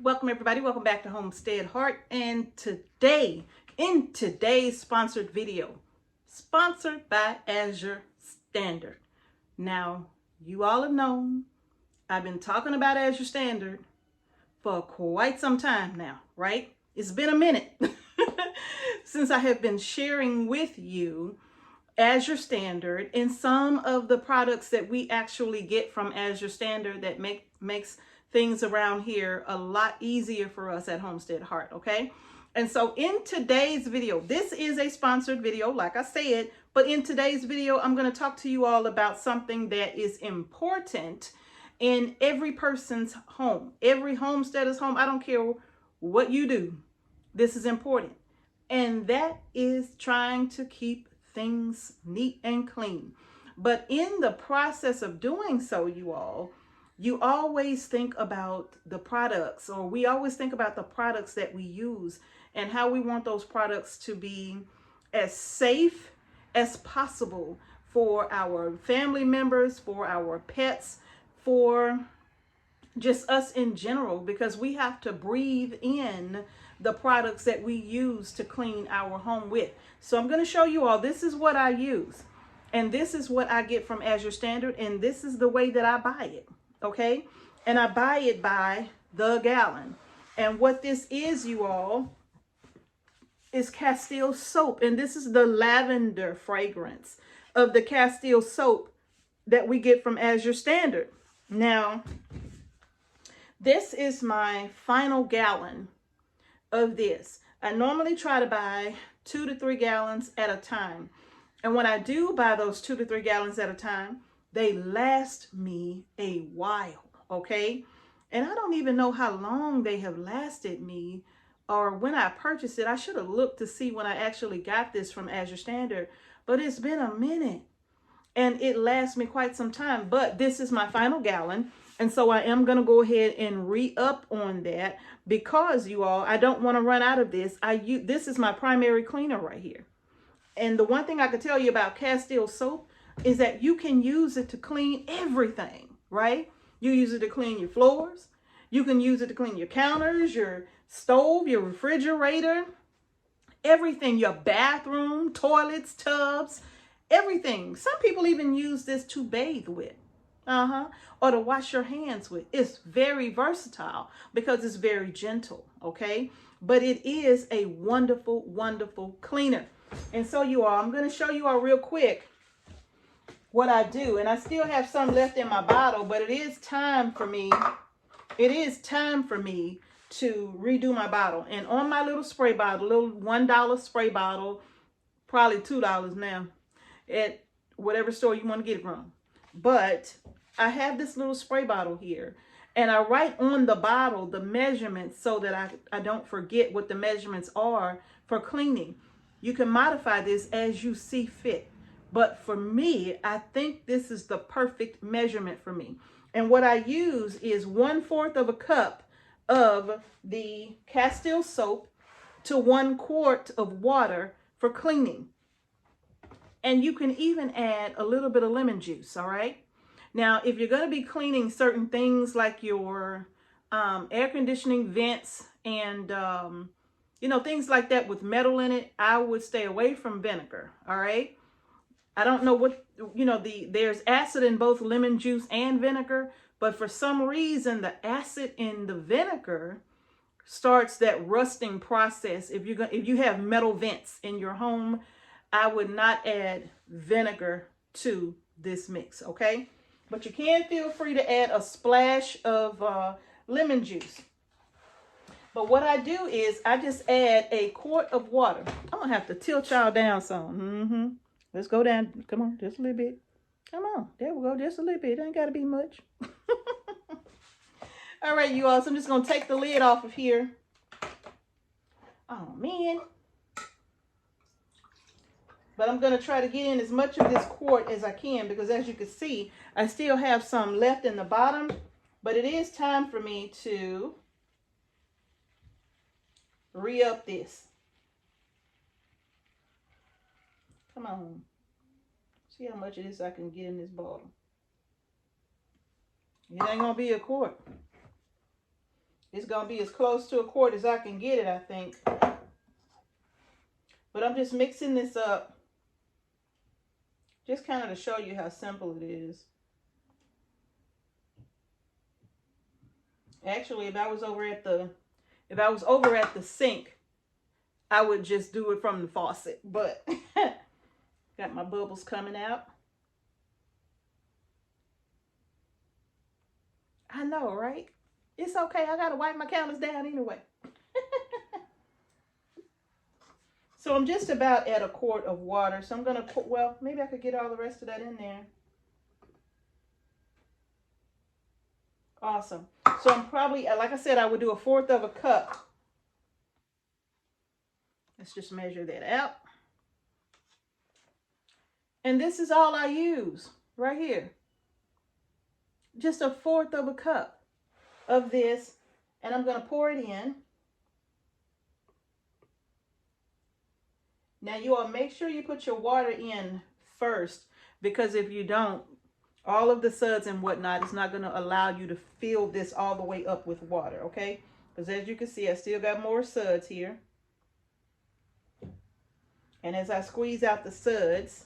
Welcome everybody, welcome back to Homestead Heart, and today, in today's sponsored video, sponsored by Azure Standard. Now, you all have known, I've been talking about Azure Standard for quite some time now, right? It's been a minute since I have been sharing with you Azure Standard and some of the products that we actually get from Azure Standard that makes things around here a lot easier for us at Homestead Heart, okay? And so in today's video, this is a sponsored video, like I said, but in today's video, I'm going to talk to you all about something that is important in every person's home, every homesteader's home. I don't care what you do. This is important. And that is trying to keep things neat and clean. But in the process of doing so, you always think about the products, or we always think about the products that we use and how we want those products to be as safe as possible for our family members, for our pets, for just us in general, because we have to breathe in the products that we use to clean our home with. So I'm going to show you all, this is what I use, and this is what I get from Azure Standard, and this is the way that I buy it, okay? And I buy it by the gallon. And what this is, you all, is Castile Soap, and this is the lavender fragrance of the Castile Soap that we get from Azure Standard. Now, this is my final gallon of this. I normally try to buy 2 to 3 gallons at a time. And when I do buy those 2 to 3 gallons at a time, they last me a while, okay? And I don't even know how long they have lasted me, or when I purchased it. I should have looked to see when I actually got this from Azure Standard, but it's been a minute and it lasts me quite some time. But this is my final gallon. And so I am going to go ahead and re-up on that because, you all, I don't want to run out of this. This is my primary cleaner right here. And the one thing I could tell you about Castile Soap is that you can use it to clean everything, right? You use it to clean your floors. You can use it to clean your counters, your stove, your refrigerator, everything, your bathroom, toilets, tubs, everything. Some people even use this to bathe with. Or to wash your hands with. It's very versatile because it's very gentle, okay? But it is a wonderful, wonderful cleaner. And so you all, I'm going to show you all real quick what I do. And I still have some left in my bottle, but it is time for me. It is time for me to redo my bottle. And on my little spray bottle, little $1 spray bottle, probably $2 now at whatever store you want to get it from. But I have this little spray bottle here, and I write on the bottle the measurements so that I don't forget what the measurements are for cleaning. You can modify this as you see fit, but for me, I think this is the perfect measurement for me. And what I use is 1/4 of a cup of the Castile Soap to 1 quart of water for cleaning. And you can even add a little bit of lemon juice, all right? Now, if you're going to be cleaning certain things like your air conditioning vents and, things like that with metal in it, I would stay away from vinegar, all right? I don't know what, there's acid in both lemon juice and vinegar, but for some reason, the acid in the vinegar starts that rusting process. If you have metal vents in your home, I would not add vinegar to this mix, okay? But you can feel free to add a splash of lemon juice. But what I do is I just add a quart of water. I'm going to have to tilt y'all down some. Let's go down. Come on, just a little bit. Come on. There we go. Just a little bit. It ain't got to be much. All right, you all. So I'm just going to take the lid off of here. Oh, man. But I'm going to try to get in as much of this quart as I can because, as you can see, I still have some left in the bottom. But it is time for me to re-up this. Come on. See how much of this I can get in this bottle. It ain't going to be a quart. It's going to be as close to a quart as I can get it, I think. But I'm just mixing this up, just kind of to show you how simple it is. Actually, if I was over at the sink, I would just do it from the faucet. But got my bubbles coming out. I know, right? It's okay. I gotta wipe my counters down anyway. So I'm just about at a quart of water. So I'm gonna put, well, maybe I could get all the rest of that in there. Awesome. So I'm probably, like I said, I would do 1/4 of a cup. Let's just measure that out. And this is all I use right here. Just 1/4 of a cup of this. And I'm going to pour it in. Now you all make sure you put your water in first, because if you don't, all of the suds and whatnot is not going to allow you to fill this all the way up with water, okay? Because as you can see, I still got more suds here. And as I squeeze out the suds,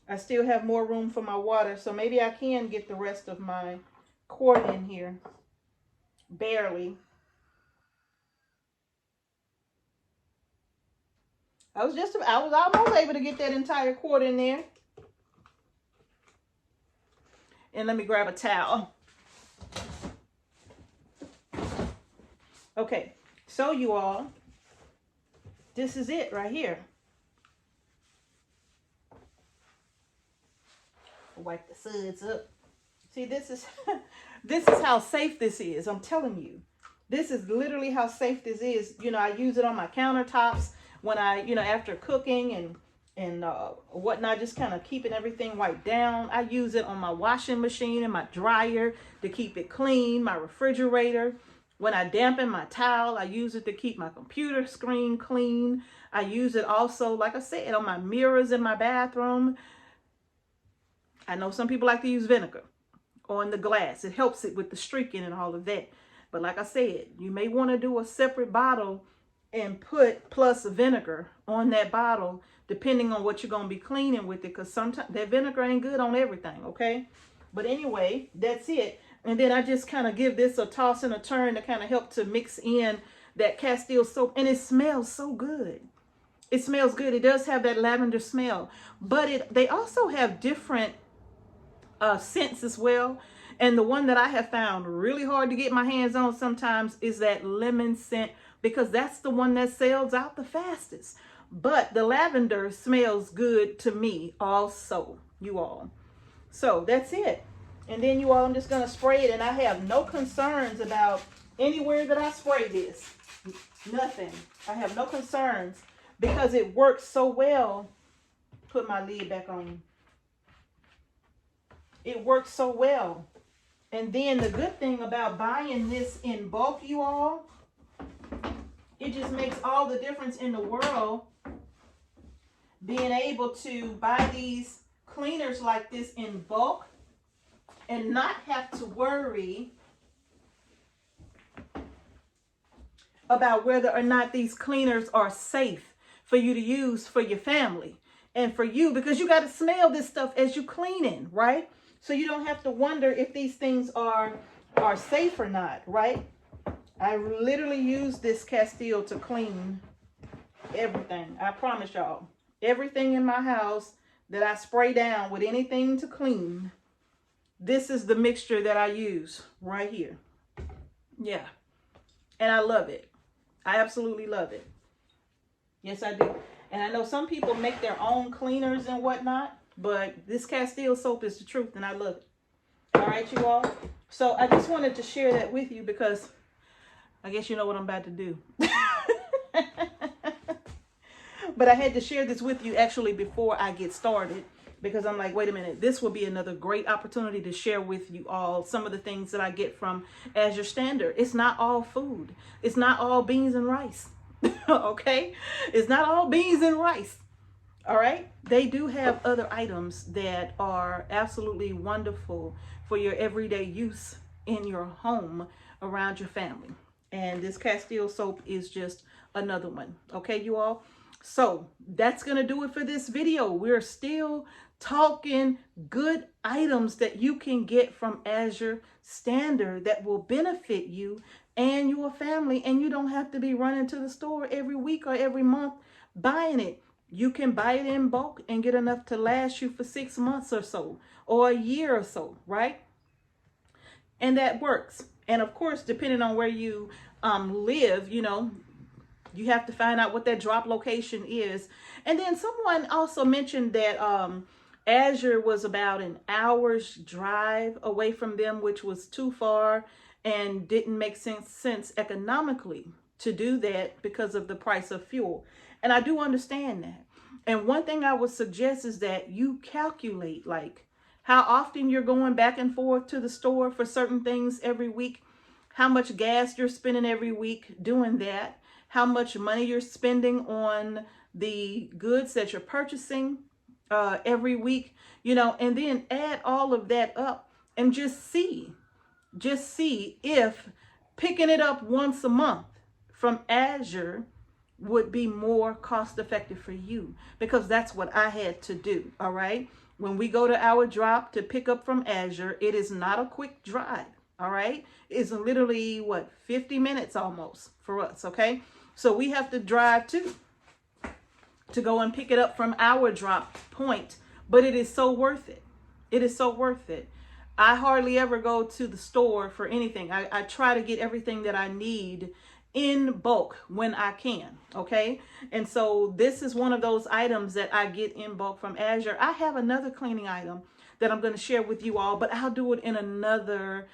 I still have more room for my water. So maybe I can get the rest of my quart in here. Barely. I was almost able to get that entire quart in there. And let me grab a towel. Okay, so you all, this is it right here. Wipe the suds up. See, this is this is how safe this is. I'm telling you, this is literally how safe this is. You know, I use it on my countertops when I, you know, after cooking and whatnot, just kind of keeping everything wiped down. I use it on my washing machine and my dryer to keep it clean, my refrigerator. When I dampen my towel, I use it to keep my computer screen clean. I use it also, like I said, on my mirrors in my bathroom. I know some people like to use vinegar on the glass. It helps it with the streaking and all of that. But like I said, you may want to do a separate bottle and put plus vinegar on that bottle, depending on what you're going to be cleaning with it, because sometimes that vinegar ain't good on everything, okay? But anyway, that's it. And then I just kind of give this a toss and a turn to kind of help to mix in that Castile soap. And it smells so good. It smells good. It does have that lavender smell. But they also have different scents as well. And the one that I have found really hard to get my hands on sometimes is that lemon scent, because that's the one that sells out the fastest. But the lavender smells good to me also, you all. So that's it. And then you all, I'm just going to spray it. And I have no concerns about anywhere that I spray this. Nothing. I have no concerns because it works so well. Put my lid back on. It works so well. And then the good thing about buying this in bulk, you all, it just makes all the difference in the world being able to buy these cleaners like this in bulk and not have to worry about whether or not these cleaners are safe for you to use for your family and for you, because you got to smell this stuff as you cleaning, right? So you don't have to wonder if these things are safe or not, right? I literally use this Castile to clean everything. I promise y'all, everything in my house that I spray down with anything to clean, this is the mixture that I use right here. Yeah. And I love it. I absolutely love it. Yes, I do. And I know some people make their own cleaners and whatnot, but this Castile soap is the truth and I love it. All right, you all. So I just wanted to share that with you because I guess you know what I'm about to do. But I had to share this with you actually before I get started, because I'm like, wait a minute, this will be another great opportunity to share with you all some of the things that I get from Azure Standard. It's not all food. It's not all beans and rice. Okay? It's not all beans and rice. All right? They do have other items that are absolutely wonderful for your everyday use. in your home around your family. And this Castile soap is just another one. Okay, you all? So that's going to do it for this video. We're still talking good items that you can get from Azure Standard that will benefit you and your family. And you don't have to be running to the store every week or every month buying it. You can buy it in bulk and get enough to last you for 6 months or so, or a year or so, right? And that works. And of course, depending on where you live, you know, you have to find out what that drop location is. And then someone also mentioned that Azure was about an hour's drive away from them, which was too far and didn't make sense economically to do that because of the price of fuel. And I do understand that. And one thing I would suggest is that you calculate like how often you're going back and forth to the store for certain things every week, how much gas you're spending every week doing that, how much money you're spending on the goods that you're purchasing every week, you know, and then add all of that up and just see if picking it up once a month from Azure would be more cost effective for you, because that's what I had to do. All right. When we go to our drop to pick up from Azure, it is not a quick drive. All right. It's literally what, 50 minutes almost for us. Okay. So we have to drive to go and pick it up from our drop point, but it is so worth it. It is so worth it. I hardly ever go to the store for anything. I try to get everything that I need in bulk when I can. Okay. And so this is one of those items that I get in bulk from Azure. I have another cleaning item that I'm going to share with you all, but I'll do it in another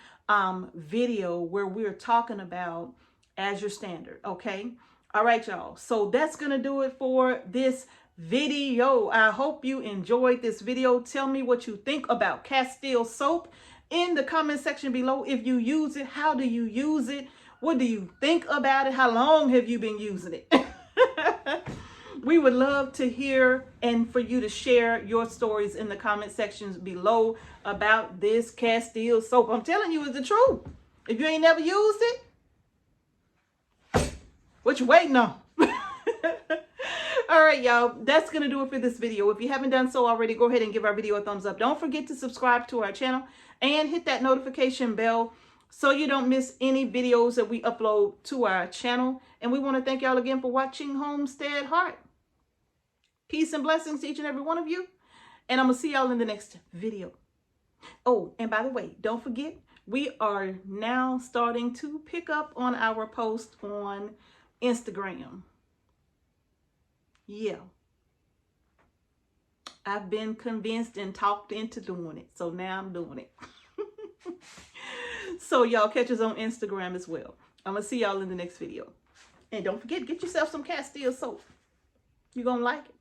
video where we're talking about Azure Standard. Okay. All right, y'all. So that's going to do it for this video. I hope you enjoyed this video. Tell me what you think about Castile Soap in the comment section below. If you use it, how do you use it? What do you think about it? How long have you been using it? We would love to hear and for you to share your stories in the comment sections below about this Castile soap. I'm telling you, it's the truth. If you ain't never used it, what you waiting on? All right, y'all, that's going to do it for this video. If you haven't done so already, go ahead and give our video a thumbs up. Don't forget to subscribe to our channel and hit that notification bell so you don't miss any videos that we upload to our channel. And we want to thank y'all again for watching Homestead Heart. Peace and blessings to each and every one of you. And I'm going to see y'all in the next video. Oh, and by the way, don't forget, we are now starting to pick up on our post on Instagram. Yeah. I've been convinced and talked into doing it. So now I'm doing it. So y'all catch us on Instagram as well. I'm going to see y'all in the next video. And don't forget, get yourself some Castile soap. You're going to like it.